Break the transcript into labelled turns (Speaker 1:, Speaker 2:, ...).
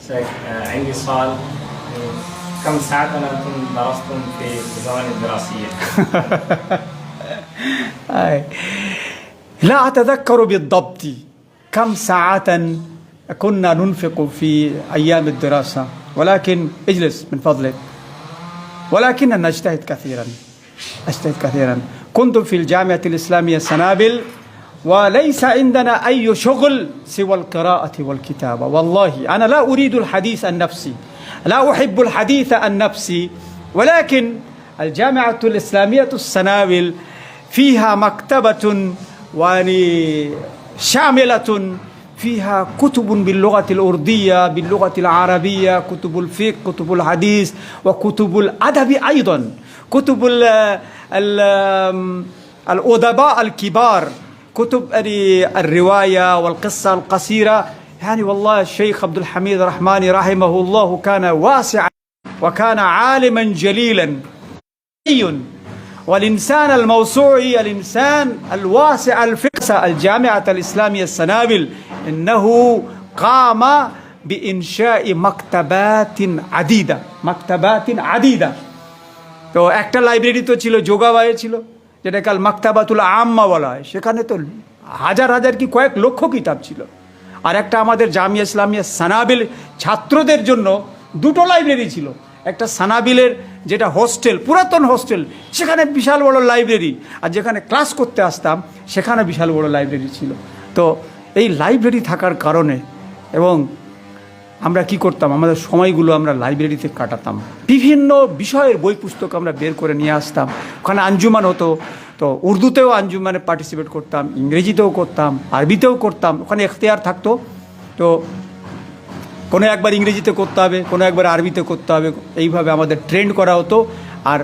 Speaker 1: شيخ عندي سؤال. كم ساعة أنتم درستم في الزمن الدراسية؟
Speaker 2: لا أتذكر بالضبط كم ساعة كنا ننفق في أيام الدراسة، ولكن اجلس من فضلك. ولكننا نجتهد كثيرا. كنت في الجامعة الإسلامية سنابل، وليس عندنا أي شغل سوى القراءة والكتابة. والله أنا لا أريد الحديث عن نفسي، لا أحب الحديث عن نفسي، ولكن الجامعة الإسلامية السنابل فيها مكتبة شاملة، فيها كتب باللغة الأردية، باللغة العربية، كتب الفقه، كتب الحديث، وكتب الأدب أيضا، كتب الأدباء الكبار، كتب الرواية والقصة القصيرة. يعني والله الشيخ عبد الحميد الرحماني رحمه الله كان واسعا وكان عالما جليلا، والإنسان الموسوعي، الإنسان الواسع الفكر. الجامعة الإسلامية السنابل إنه قام بإنشاء مكتبات عديدة. তো একটা লাইব্রেরি তো ছিল যোগাবায়ে ছিল, যেটা কাল মাকতাবাতুল আম্মা বলা হয়, সেখানে তো হাজার কি কয়েক লক্ষ কিতাব ছিল। আর একটা আমাদের জামিয়া ইসলামিয়া সানাবিল ছাত্রদের জন্য দুটো লাইব্রেরি ছিল। একটা সানাবিলের যেটা হোস্টেল, পুরাতন হোস্টেল, সেখানে বিশাল বড় লাইব্রেরি, আর যেখানে ক্লাস করতে আসতাম সেখানে বিশাল বড় লাইব্রেরি ছিল। তো এই লাইব্রেরি থাকার কারণে এবং আমরা কি করতাম, আমাদের সময়গুলো আমরা লাইব্রেরিতে কাটাতাম। বিভিন্ন বিষয়ের বই পুস্তক আমরা বের করে নিয়ে আসতাম। ওখানে আঞ্জুমান হতো, তো উর্দুতেও আঞ্জুমানে পার্টিসিপেট করতাম, ইংরেজিতেও করতাম, আরবিতেও করতাম। ওখানে এখতিয়ার থাকতো, তো কোনো একবার ইংরেজিতে করতে হবে, কোনো একবার আরবিতে করতে হবে, এইভাবে আমাদের ট্রেন্ড করা হতো। আর